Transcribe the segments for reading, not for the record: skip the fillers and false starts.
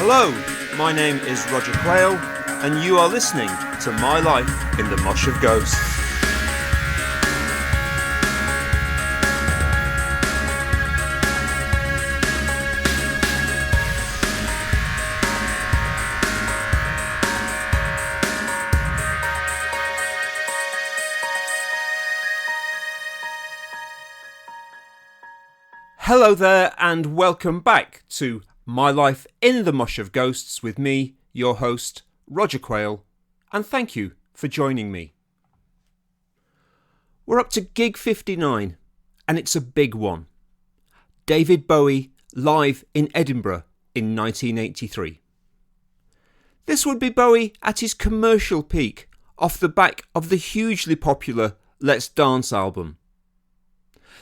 Hello, my name is Roger Quayle, and you are listening to My Life in the Mosh of Ghosts. Hello there, and welcome back to My Life in the Mosh of Ghosts with me, your host, Roger Quayle, and thank you for joining me. We're up to gig 59, and it's a big one. David Bowie live in Edinburgh in 1983. This would be Bowie at his commercial peak off the back of the hugely popular Let's Dance album.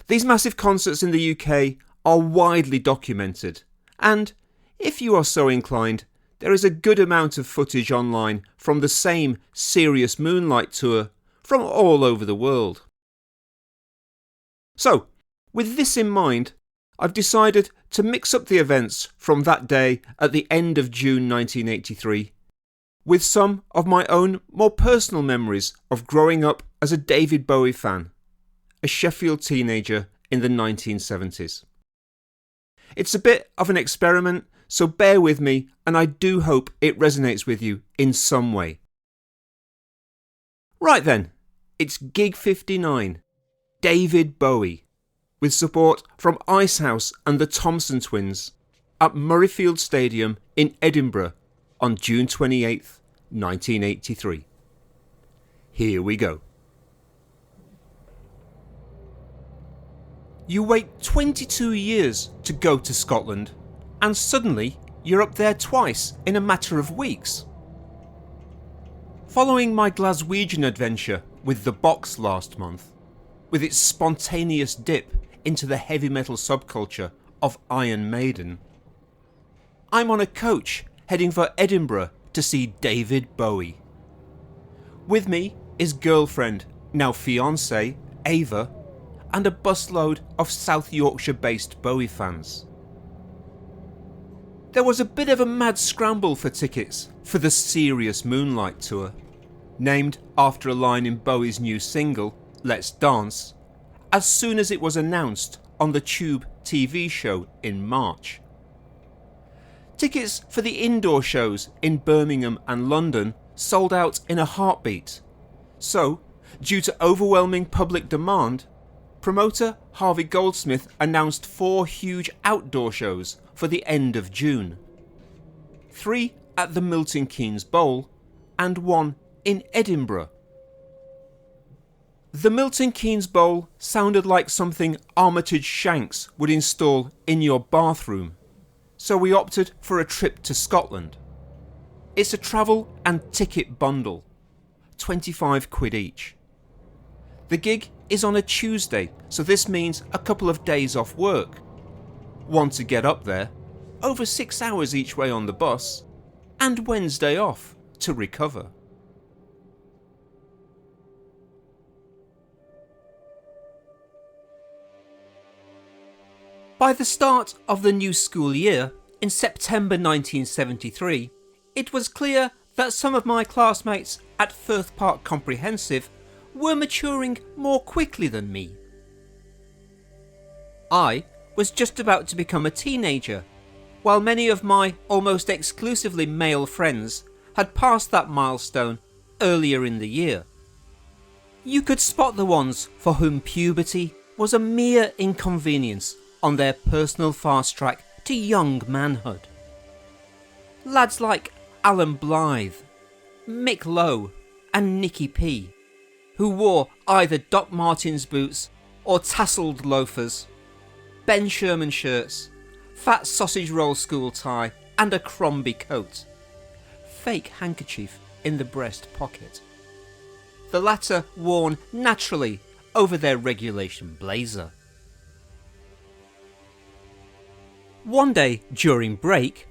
These massive concerts in the UK are widely documented, and, if you are so inclined, there is a good amount of footage online from the same Serious Moonlight tour from all over the world. So, with this in mind, I've decided to mix up the events from that day at the end of June 1983 with some of my own more personal memories of growing up as a David Bowie fan, a Sheffield teenager in the 1970s. It's a bit of an experiment, so bear with me, and I do hope it resonates with you in some way. Right then, it's gig 59, David Bowie, with support from Icehouse and the Thompson Twins at Murrayfield Stadium in Edinburgh on June 28th, 1983. Here we go. You wait 22 years to go to Scotland, and suddenly you're up there twice in a matter of weeks. Following my Glaswegian adventure with The Box last month, with its spontaneous dip into the heavy metal subculture of Iron Maiden, I'm on a coach heading for Edinburgh to see David Bowie. With me is girlfriend, now fiancée, Ava, and a busload of South Yorkshire-based Bowie fans. There was a bit of a mad scramble for tickets for the Serious Moonlight tour, named after a line in Bowie's new single, Let's Dance, as soon as it was announced on the Tube TV show in March. Tickets for the indoor shows in Birmingham and London sold out in a heartbeat, so, due to overwhelming public demand, promoter Harvey Goldsmith announced 4 huge outdoor shows for the end of June. 3 at the Milton Keynes Bowl and 1 in Edinburgh. The Milton Keynes Bowl sounded like something Armitage Shanks would install in your bathroom, so we opted for a trip to Scotland. It's a travel and ticket bundle, £25 each. The gig is on a Tuesday, so this means a couple of days off work. 1 to get up there, over 6 hours each way on the bus, and Wednesday off to recover. By the start of the new school year, in September 1973, it was clear that some of my classmates at Firth Park Comprehensive were maturing more quickly than me. I was just about to become a teenager, while many of my almost exclusively male friends had passed that milestone earlier in the year. You could spot the ones for whom puberty was a mere inconvenience on their personal fast track to young manhood. Lads like Alan Blythe, Mick Lowe and Nicky P, who wore either Doc Martens boots or tasselled loafers, Ben Sherman shirts, fat sausage roll school tie and a Crombie coat, fake handkerchief in the breast pocket, the latter worn naturally over their regulation blazer. One day during break,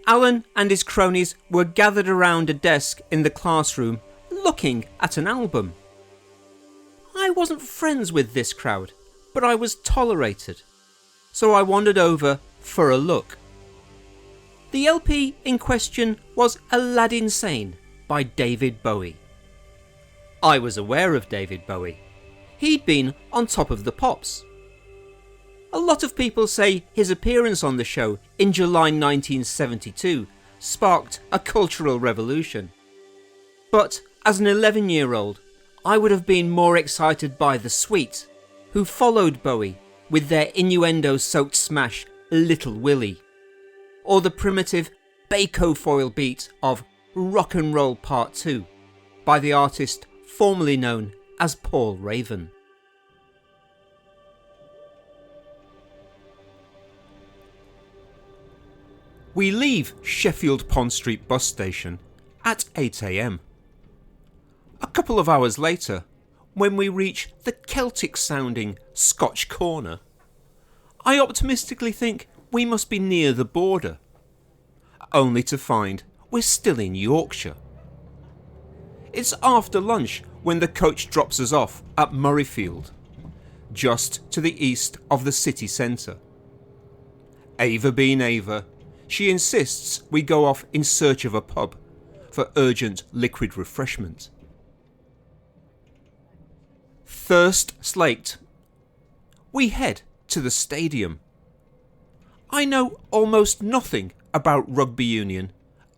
Alan and his cronies were gathered around a desk in the classroom looking at an album. I wasn't friends with this crowd, but I was tolerated, so I wandered over for a look. The LP in question was Aladdin Sane by David Bowie. I was aware of David Bowie. He'd been on Top of the Pops. A lot of people say his appearance on the show in July 1972 sparked a cultural revolution. But as an 11-year-old, I would have been more excited by The Sweet, who followed Bowie with their innuendo-soaked smash Little Willie, or the primitive Bacofoil beat of Rock and Roll Part 2 by the artist formerly known as Paul Raven. We leave Sheffield Pond Street bus station at 8 a.m. A couple of hours later, when we reach the Celtic-sounding Scotch Corner, I optimistically think we must be near the border, only to find we're still in Yorkshire. It's after lunch when the coach drops us off at Murrayfield, just to the east of the city centre. Ava being Ava, she insists we go off in search of a pub for urgent liquid refreshment. Thirst slaked, we head to the stadium. I know almost nothing about rugby union,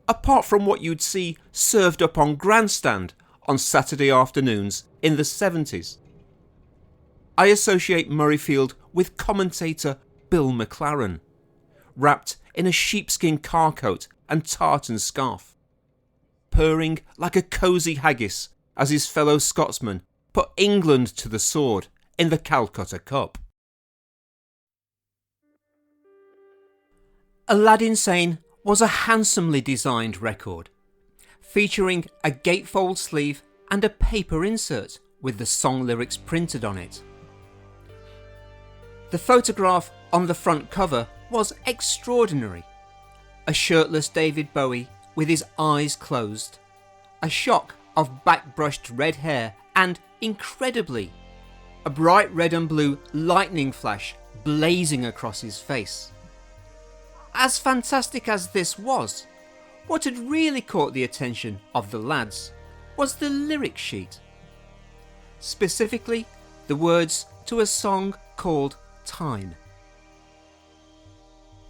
apart from what you'd see served up on grandstand on Saturday afternoons in the 70s. I associate Murrayfield with commentator Bill McLaren, wrapped in a sheepskin car coat and tartan scarf, purring like a cosy haggis as his fellow Scotsmen put England to the sword in the Calcutta Cup. Aladdin Sane was a handsomely designed record, featuring a gatefold sleeve and a paper insert with the song lyrics printed on it. The photograph on the front cover was extraordinary. A shirtless David Bowie with his eyes closed, a shock of backbrushed red hair and, incredibly, a bright red and blue lightning flash blazing across his face. As fantastic as this was, what had really caught the attention of the lads was the lyric sheet. Specifically, the words to a song called Time.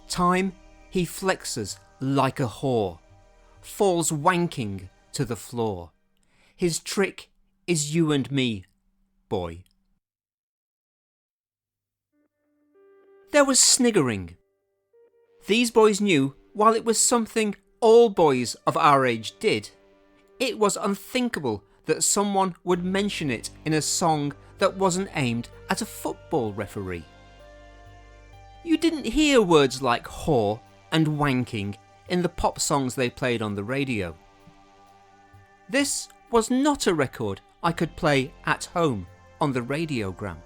Time he flexes like a whore, falls wanking to the floor. His trick is you and me, boy. There was sniggering. These boys knew, while it was something all boys of our age did, it was unthinkable that someone would mention it in a song that wasn't aimed at a football referee. You didn't hear words like whore and wanking in the pop songs they played on the radio. This was not a record I could play at home on the radiogram.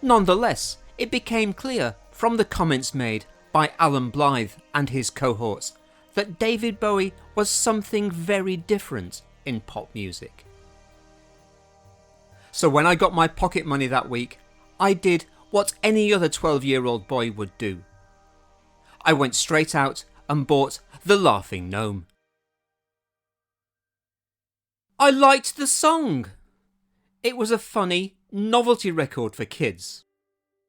Nonetheless, it became clear from the comments made by Alan Blythe and his cohorts that David Bowie was something very different in pop music. So when I got my pocket money that week, I did what any other 12-year-old boy would do. I went straight out and bought The Laughing Gnome. I liked the song. It was a funny novelty record for kids,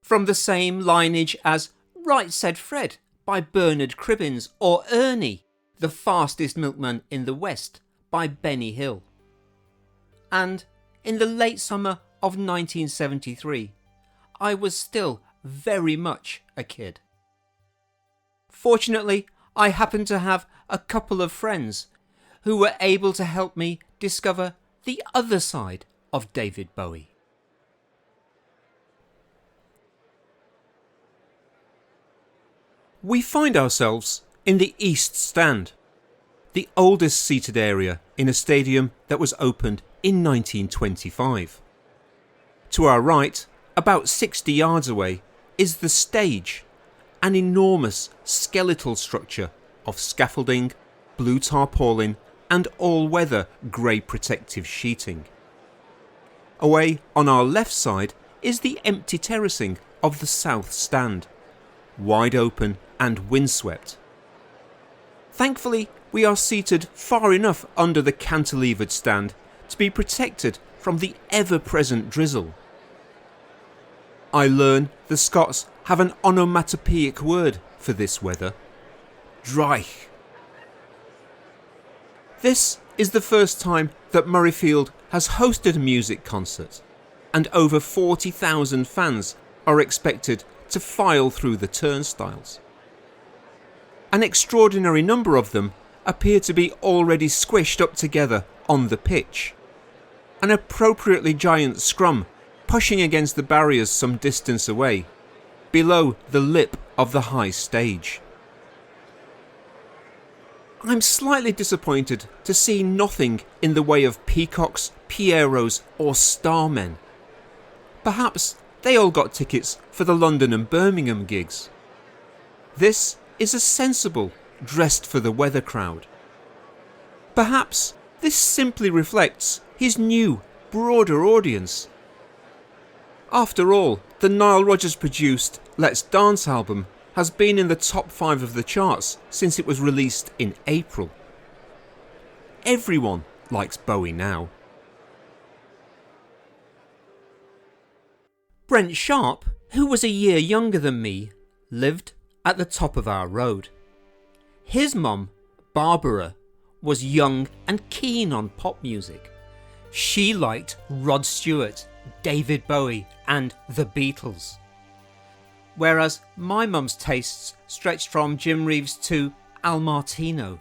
from the same lineage as Right Said Fred by Bernard Cribbins or Ernie, the fastest milkman in the West by Benny Hill. And in the late summer of 1973, I was still very much a kid. Fortunately, I happened to have a couple of friends who were able to help me discover the other side of David Bowie. We find ourselves in the East Stand, the oldest seated area in a stadium that was opened in 1925. To our right, about 60 yards away, is the stage, an enormous skeletal structure of scaffolding, blue tarpaulin and all-weather grey protective sheeting. Away on our left side is the empty terracing of the South Stand, wide open and windswept, Thankfully, we are seated far enough under the cantilevered stand to be protected from the ever-present drizzle. I learn the Scots have an onomatopoeic word for this weather: dreich. This is the first time that Murrayfield has hosted a music concert, and over 40,000 fans are expected to file through the turnstiles. An extraordinary number of them appear to be already squished up together on the pitch, an appropriately giant scrum pushing against the barriers some distance away, below the lip of the high stage. I'm slightly disappointed to see nothing in the way of peacocks, pierrots or starmen. Perhaps they all got tickets for the London and Birmingham gigs. This is a sensible, dressed for the weather crowd. Perhaps this simply reflects his new, broader audience. After all, the Nile Rodgers produced Let's Dance album has been in the top 5 of the charts since it was released in April. Everyone likes Bowie now. Brent Sharp, who was a year younger than me, lived at the top of our road. His mum, Barbara, was young and keen on pop music. She liked Rod Stewart, David Bowie and the Beatles. Whereas my mum's tastes stretched from Jim Reeves to Al Martino.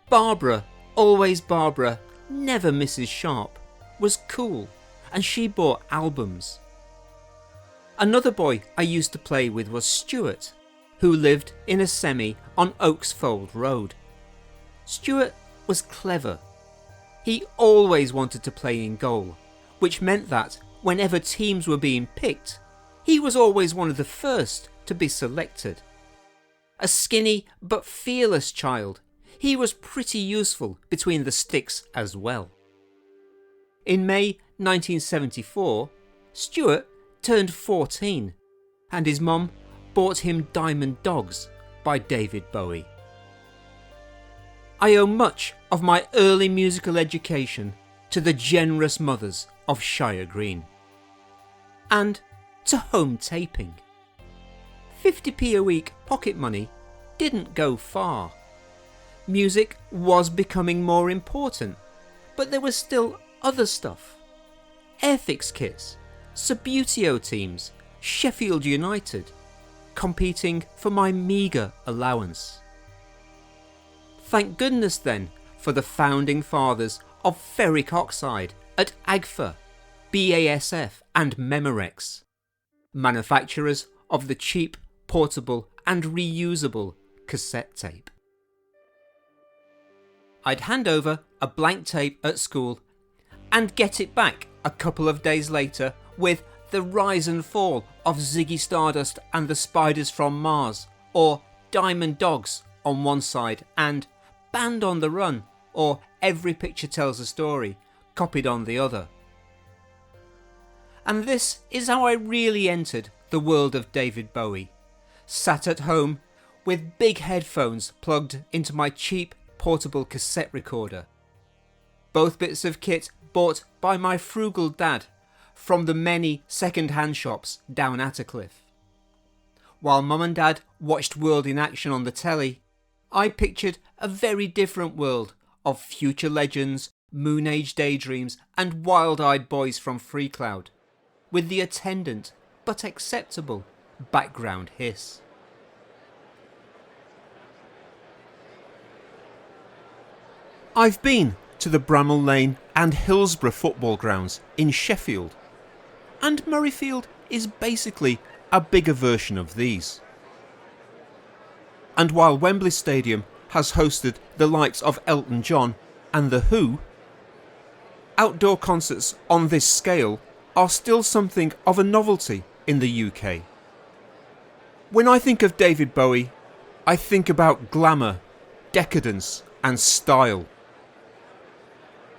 Barbara, always Barbara, never Mrs. Sharp, was cool, and she bought albums. Another boy I used to play with was Stuart, who lived in a semi on Oaksfold Road. Stuart was clever. He always wanted to play in goal, which meant that whenever teams were being picked, he was always one of the first to be selected. A skinny but fearless child, he was pretty useful between the sticks as well. In May 1974, Stuart turned 14, and his mum bought him Diamond Dogs by David Bowie. I owe much of my early musical education to the generous mothers of Shire Green. And to home taping. 50p a week pocket money didn't go far. Music was becoming more important, but there was still other stuff. Airfix kits, Subbuteo teams, Sheffield United, competing for my meagre allowance. Thank goodness then for the founding fathers of ferric oxide at Agfa, BASF and Memorex, manufacturers of the cheap, portable and reusable cassette tape. I'd hand over a blank tape at school and get it back a couple of days later with The Rise and Fall of Ziggy Stardust and the Spiders from Mars, or Diamond Dogs on one side and Band on the Run or Every Picture Tells a Story copied on the other. And this is how I really entered the world of David Bowie. Sat at home with big headphones plugged into my cheap portable cassette recorder. Both bits of kit bought by my frugal dad from the many second-hand shops down Attercliffe. While Mum and Dad watched World in Action on the telly, I pictured a very different world of future legends, Moon Age daydreams and wild-eyed boys from Freecloud, with the attendant but acceptable background hiss. I've been to the Bramall Lane and Hillsborough football grounds in Sheffield, and Murrayfield is basically a bigger version of these. And while Wembley Stadium has hosted the likes of Elton John and The Who, outdoor concerts on this scale are still something of a novelty in the UK. When I think of David Bowie, I think about glamour, decadence and style.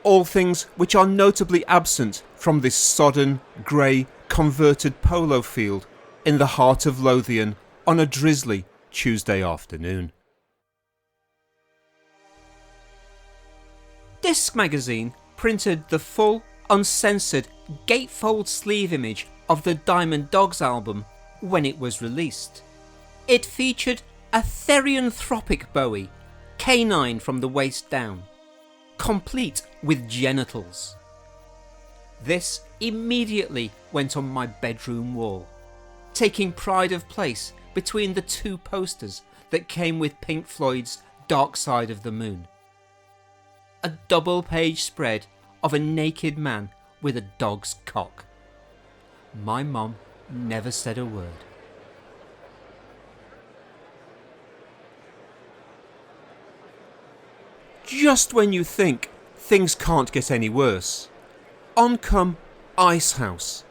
All things which are notably absent from this sodden, grey, converted polo field in the heart of Lothian on a drizzly Tuesday afternoon. Disc Magazine printed the full, uncensored, gatefold sleeve image of the Diamond Dogs album when it was released. It featured a therianthropic Bowie, canine from the waist down, complete with genitals. This immediately went on my bedroom wall, taking pride of place between the two posters that came with Pink Floyd's Dark Side of the Moon. A double-page spread of a naked man with a dog's cock. My mum never said a word. Just when you think things can't get any worse, on come Icehouse.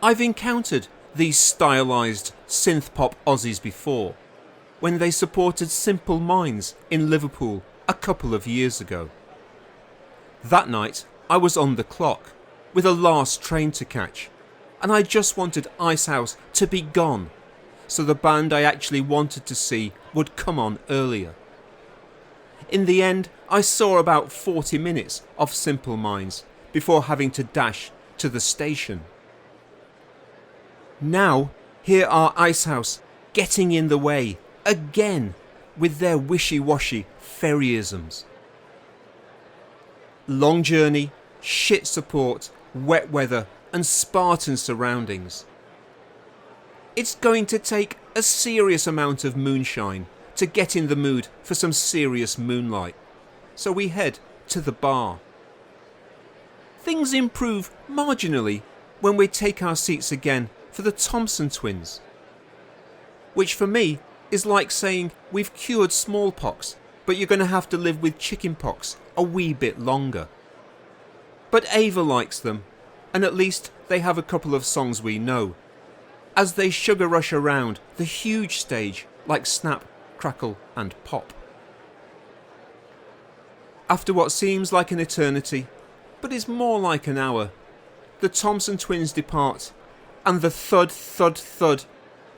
I've encountered these stylised synth-pop Aussies before, when they supported Simple Minds in Liverpool a couple of years ago. That night I was on the clock, with a last train to catch, and I just wanted Icehouse to be gone, so the band I actually wanted to see would come on earlier. In the end, I saw about 40 minutes of Simple Minds before having to dash to the station. Now, here are Icehouse getting in the way again with their wishy-washy ferryisms. Long journey, shit support, wet weather and Spartan surroundings. It's going to take a serious amount of moonshine to get in the mood for some serious moonlight, so we head to the bar. Things improve marginally when we take our seats again for the Thompson twins, which for me is like saying we've cured smallpox, but you're going to have to live with chickenpox a wee bit longer. But Ava likes them, and at least they have a couple of songs we know, as they sugar rush around the huge stage like Snap, Crackle and Pop. After what seems like an eternity, but is more like an hour, the Thompson twins depart, and the thud, thud, thud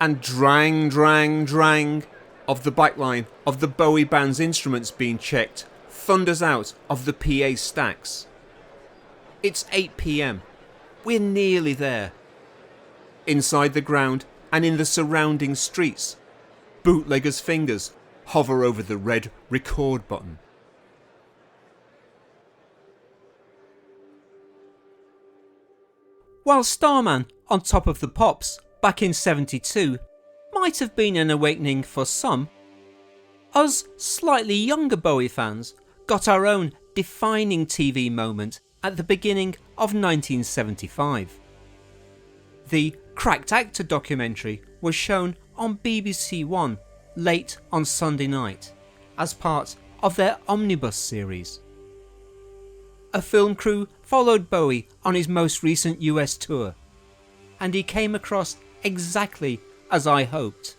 and drang, drang, drang of the backline of the Bowie band's instruments being checked thunders out of the PA stacks. It's 8 p.m. We're nearly there. Inside the ground and in the surrounding streets, bootleggers' fingers hover over the red record button. While Starman on Top of the Pops back in 72 might have been an awakening for some, us slightly younger Bowie fans got our own defining TV moment at the beginning of 1975. The Cracked Actor documentary was shown on BBC One late on Sunday night as part of their Omnibus series. A film crew followed Bowie on his most recent US tour, and he came across exactly as I hoped: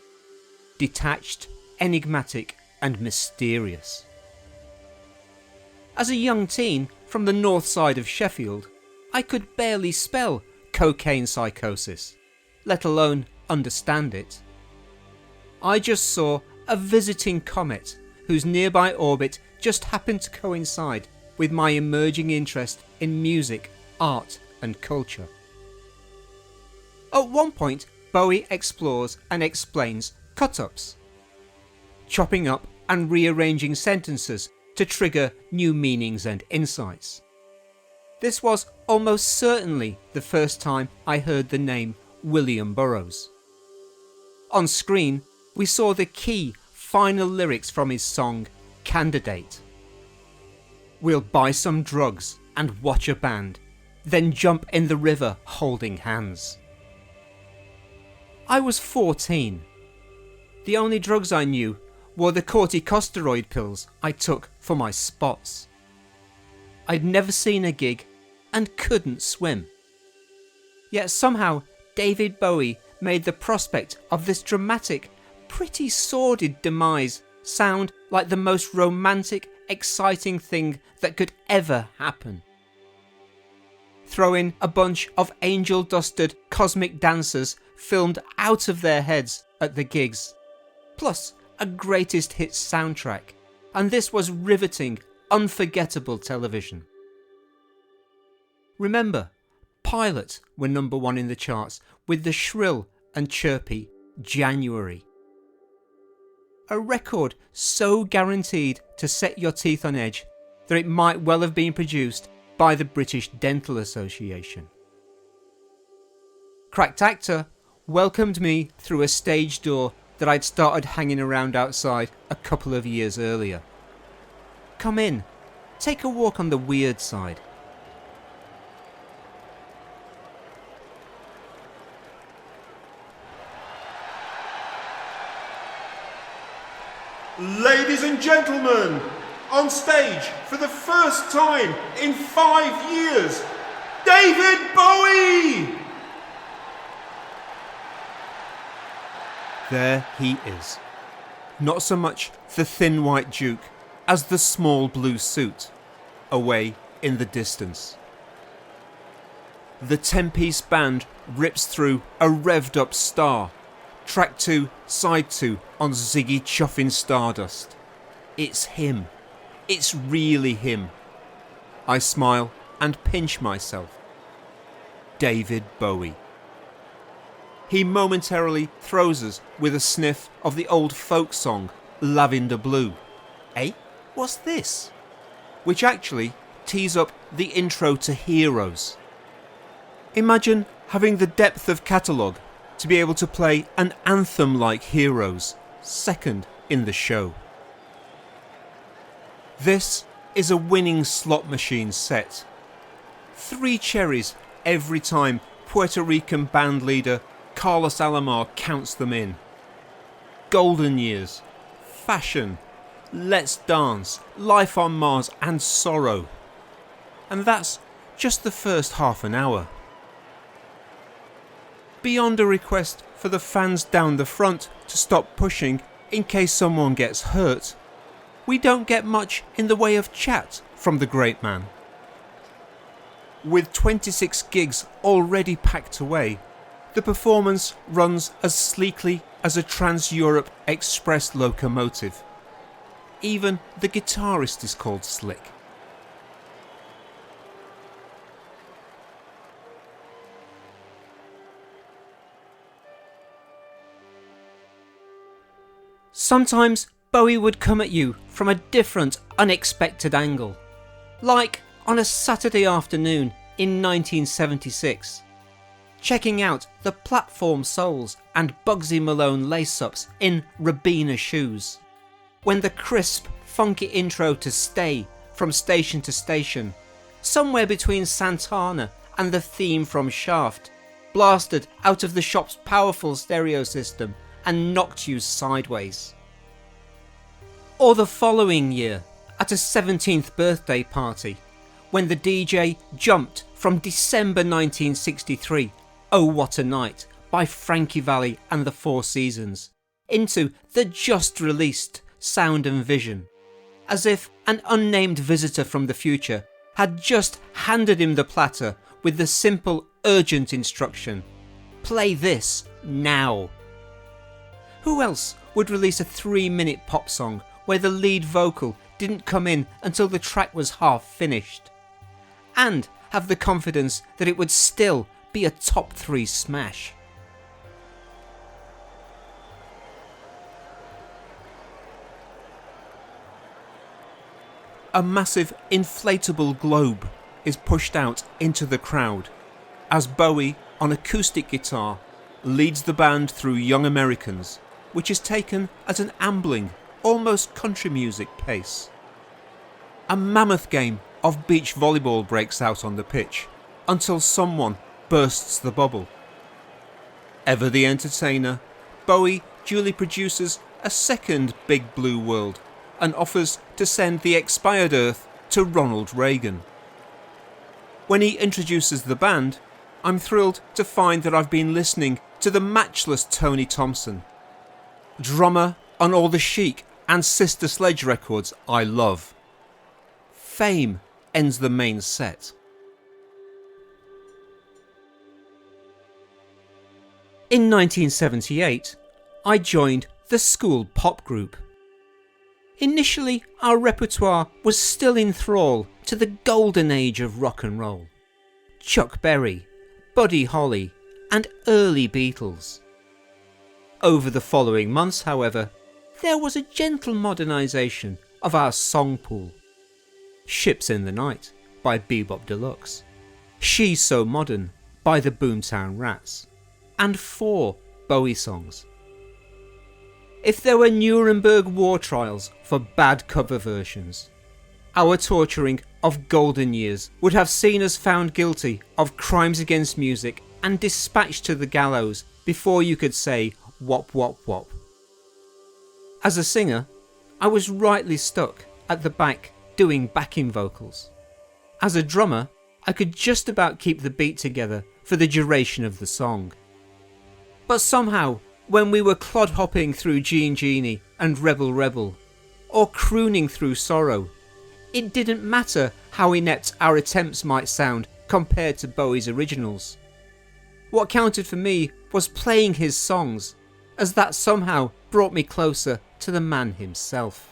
detached, enigmatic and mysterious. As a young teen from the north side of Sheffield, I could barely spell cocaine psychosis, let alone understand it. I just saw a visiting comet whose nearby orbit just happened to coincide with my emerging interest in music, art and culture. At one point, Bowie explores and explains cut-ups, chopping up and rearranging sentences to trigger new meanings and insights. This was almost certainly the first time I heard the name William Burroughs. On screen, we saw the key final lyrics from his song Candidate. We'll buy some drugs and watch a band, then jump in the river holding hands. I was 14. The only drugs I knew were the corticosteroid pills I took for my spots. I'd never seen a gig and couldn't swim. Yet somehow David Bowie made the prospect of this dramatic, pretty sordid demise sound like the most romantic, exciting thing that could ever happen. Throw in a bunch of angel-dusted cosmic dancers filmed out of their heads at the gigs, plus a greatest hits soundtrack, and this was riveting unforgettable television. Remember, Pilot were number 1 in the charts with the shrill and chirpy January. A record so guaranteed to set your teeth on edge that it might well have been produced by the British Dental Association. Cracked Actor welcomed me through a stage door that I'd started hanging around outside a couple of years earlier. Come in, take a walk on the weird side. Ladies and gentlemen, on stage for the first time in 5 years, David Bowie! There he is. Not so much the thin white Duke as the small blue suit, away in the distance. The 10-piece band rips through a revved up Star, track 2, side 2 on Ziggy Chuffin' Stardust. It's him. It's really him. I smile and pinch myself. David Bowie. He momentarily throws us with a sniff of the old folk song Lavender Blue. Eh? What's this? Which actually tees up the intro to Heroes. Imagine having the depth of catalogue to be able to play an anthem like Heroes, second in the show. This is a winning slot machine set. 3 cherries every time Puerto Rican band leader Carlos Alomar counts them in. Golden Years, Fashion, Let's Dance, Life on Mars and Sorrow. And that's just the first half an hour. Beyond a request for the fans down the front to stop pushing in case someone gets hurt, we don't get much in the way of chat from the great man. With 26 gigs already packed away, the performance runs as sleekly as a Trans-Europe Express locomotive. Even the guitarist is called Slick. Sometimes Bowie would come at you from a different, unexpected angle. Like on a Saturday afternoon in 1976, checking out the Platform Soles and Bugsy Malone lace-ups in Rabina shoes, when the crisp, funky intro to Stay from Station to Station, somewhere between Santana and the theme from Shaft, blasted out of the shop's powerful stereo system and knocked you sideways. Or the following year, at a 17th birthday party, when the DJ jumped from December 1963, Oh What a Night by Frankie Valli and the Four Seasons, into the just released Sound and Vision, as if an unnamed visitor from the future had just handed him the platter with the simple, urgent instruction, play this now. Who else would release a 3-minute pop song where the lead vocal didn't come in until the track was half finished, and have the confidence that it would still be a top 3 smash? A massive inflatable globe is pushed out into the crowd as Bowie, on acoustic guitar, leads the band through Young Americans, which is taken at an ambling, almost country music pace. A mammoth game of beach volleyball breaks out on the pitch until someone bursts the bubble. Ever the entertainer, Bowie duly produces a second Big Blue World and offers to send the expired Earth to Ronald Reagan. When he introduces the band, I'm thrilled to find that I've been listening to the matchless Tony Thompson, drummer on all the Chic and Sister Sledge records I love. Fame ends the main set. In 1978, I joined the school pop group. Initially, our repertoire was still in thrall to the golden age of rock and roll. Chuck Berry, Buddy Holly, and early Beatles. Over the following months, however, there was a gentle modernisation of our song pool. Ships in the Night by Bebop Deluxe, She's So Modern by the Boomtown Rats, and 4 Bowie songs. If there were Nuremberg war trials for bad cover versions, our torturing of golden years would have seen us found guilty of crimes against music and dispatched to the gallows before you could say wop wop wop. As a singer, I was rightly stuck at the back doing backing vocals. As a drummer, I could just about keep the beat together for the duration of the song. But somehow, when we were clod-hopping through Jean Genie and Rebel Rebel, or crooning through Sorrow, it didn't matter how inept our attempts might sound compared to Bowie's originals. What counted for me was playing his songs, as that somehow brought me closer to the man himself.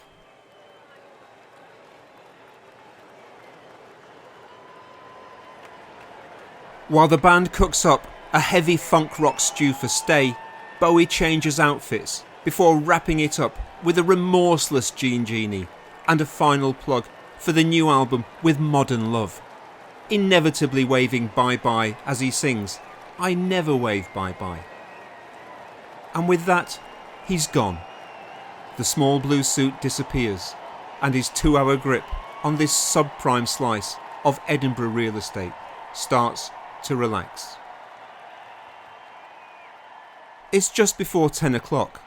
While the band cooks up a heavy funk rock stew for Stay, Bowie changes outfits before wrapping it up with a remorseless Jean Genie and a final plug for the new album with Modern Love, inevitably waving bye-bye as he sings, I never wave bye-bye. And with that, he's gone. The small blue suit disappears, and his 2-hour grip on this subprime slice of Edinburgh real estate starts to relax. It's just before 10 o'clock,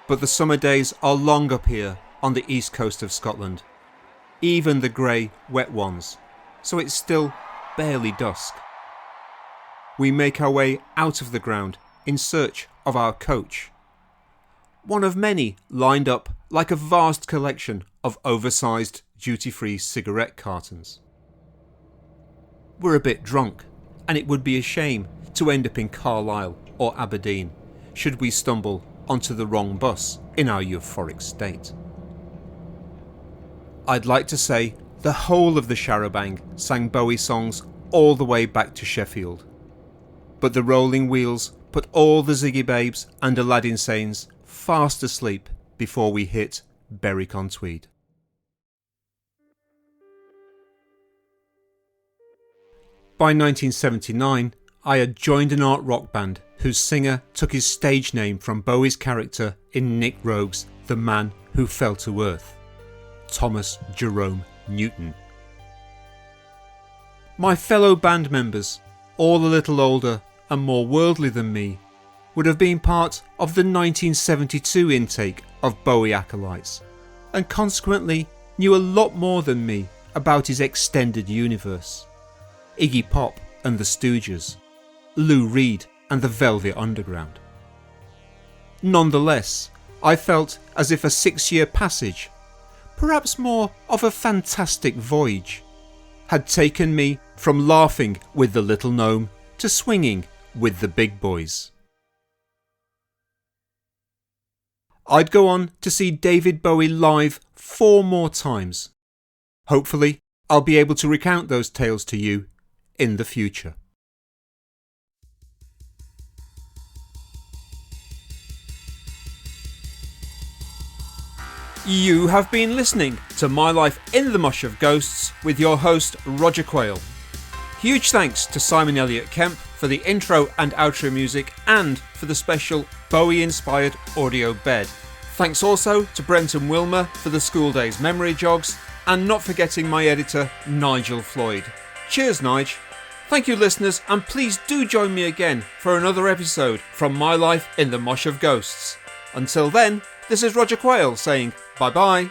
but the summer days are long up here on the east coast of Scotland, even the grey, wet ones, so it's still barely dusk. We make our way out of the ground in search of our coach, one of many lined up like a vast collection of oversized duty-free cigarette cartons. We're a bit drunk, and it would be a shame to end up in Carlisle or Aberdeen should we stumble onto the wrong bus in our euphoric state. I'd like to say the whole of the Charabang sang Bowie songs all the way back to Sheffield, but the rolling wheels put all the Ziggy Babes and Aladdin Sanes fast asleep before we hit Berwick-on-Tweed. By 1979, I had joined an art rock band whose singer took his stage name from Bowie's character in Nick Rogue's The Man Who Fell to Earth, Thomas Jerome Newton. My fellow band members, all a little older and more worldly than me, would have been part of the 1972 intake of Bowie acolytes, and consequently knew a lot more than me about his extended universe. Iggy Pop and the Stooges, Lou Reed and the Velvet Underground. Nonetheless, I felt as if a 6-year passage, perhaps more of a fantastic voyage, had taken me from laughing with the little gnome to swinging with the big boys. I'd go on to see David Bowie live 4 more times. Hopefully, I'll be able to recount those tales to you in the future. You have been listening to My Life in the Mosh of Ghosts with your host Roger Quayle. Huge thanks to Simon Elliott Kemp for the intro and outro music and for the special Bowie-inspired audio bed. Thanks also to Brent and Wilma for the school days memory jogs, and not forgetting my editor Nigel Floyd. Cheers, Nige. Thank you, listeners, and please do join me again for another episode from My Life in the Mosh of Ghosts. Until then, this is Roger Quayle saying bye-bye.